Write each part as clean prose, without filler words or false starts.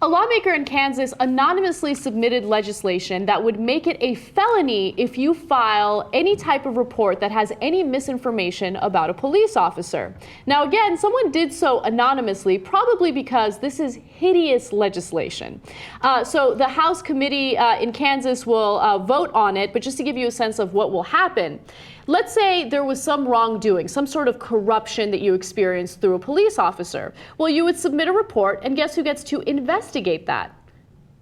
A lawmaker in Kansas anonymously submitted legislation that would make it a felony if you file any type of report that has any misinformation about a police officer. Now, again, someone did so anonymously, probably because this is hideous legislation. So the House committee in Kansas will vote on it, but just to give you a sense of what will happen, let's say there was some wrongdoing, some sort of corruption that you experienced through a police officer. Well, you would submit a report, and guess who gets to investigate that?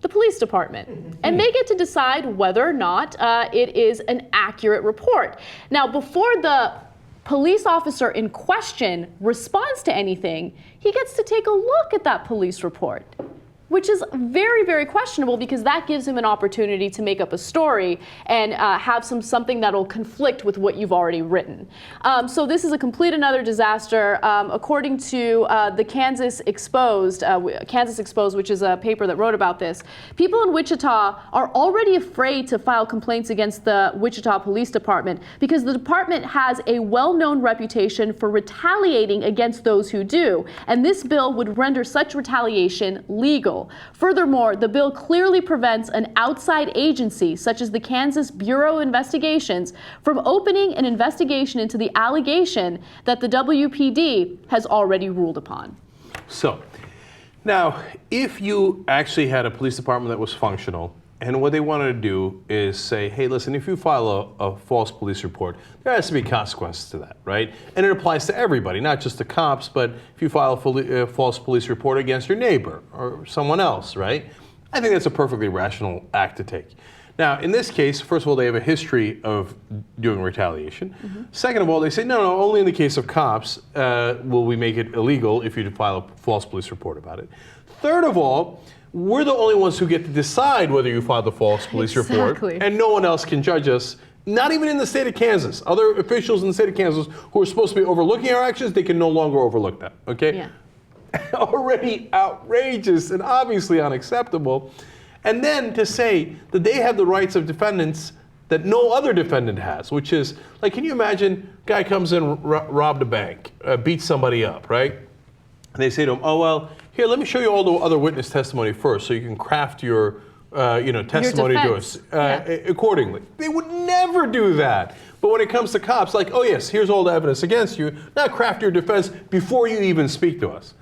The police department. And they get to decide whether or not it is an accurate report. Now, before the police officer in question responds to anything, he gets to take a look at that police report, which is very, very questionable because that gives him an opportunity to make up a story and have something that'll conflict with what you've already written. So this is a complete another disaster. According to the Kansas Exposed, which is a paper that wrote about this, people in Wichita are already afraid to file complaints against the Wichita Police Department because the department has a well-known reputation for retaliating against those who do, and this bill would render such retaliation legal. Furthermore, the bill clearly prevents an outside agency, such as the Kansas Bureau of Investigations, from opening an investigation into the allegation that the WPD has already ruled upon. So, now, if you actually had a police department that was functional, and what they wanted to do is say, hey, listen, if you file a false police report, there has to be consequences to that, right? And it applies to everybody, not just the cops, but if you file a false police report against your neighbor or someone else, right? I think that's a perfectly rational act to take. Now, in this case, first of all, they have a history of doing retaliation. Second of all, they say, no, only in the case of cops will we make it illegal if you file a false police report about it. Third of all, we're the only ones who get to decide whether you filed the false police report, and no one else can judge us, not even in the state of Kansas. Other officials in the state of Kansas who are supposed to be overlooking our actions, they can no longer overlook that, okay? Yeah. Already outrageous and obviously unacceptable. And then to say that they have the rights of defendants that no other defendant has, which is, like, can you imagine, guy comes in, robbed a bank, beats somebody up, right? And they say to him, oh, well, here, let me show you all the other witness testimony first so you can craft your testimony to us accordingly. They would never do that. But when it comes to cops, like, oh, yes, here's all the evidence against you. Now craft your defense before you even speak to us.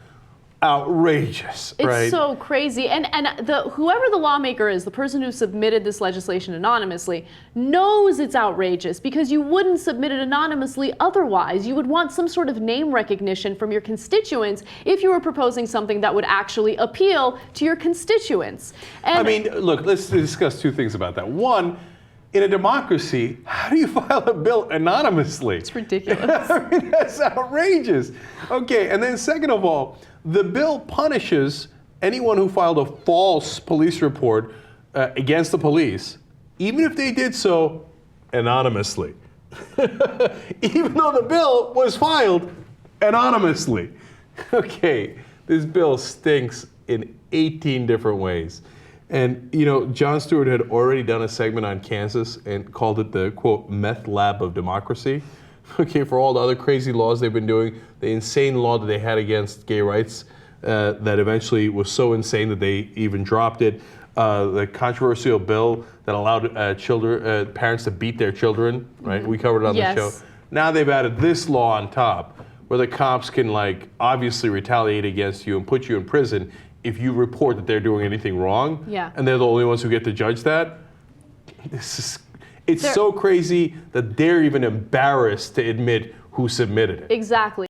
Outrageous, right? It's so crazy. And whoever the lawmaker is, the person who submitted this legislation anonymously, knows it's outrageous because you wouldn't submit it anonymously otherwise. You would want some sort of name recognition from your constituents if you were proposing something that would actually appeal to your constituents. And I mean, look, let's discuss two things about that. One, in a democracy, how do you file a bill anonymously? It's ridiculous. I mean, that's outrageous. Okay, and then second of all, the bill punishes anyone who filed a false police report against the police, even if they did so anonymously. Even though the bill was filed anonymously. Okay, this bill stinks in 18 different ways. And, you know, Jon Stewart had already done a segment on Kansas and called it the, quote, meth lab of democracy. Okay, for all the other crazy laws they've been doing, the insane law that they had against gay rights that eventually was so insane that they even dropped it, the controversial bill that allowed parents to beat their children, right? We covered it on the show. Now they've added this law on top where the cops can, like, obviously retaliate against you and put you in prison if you report that they're doing anything wrong, and they're the only ones who get to judge that. It's so crazy that they're even embarrassed to admit who submitted it. Exactly.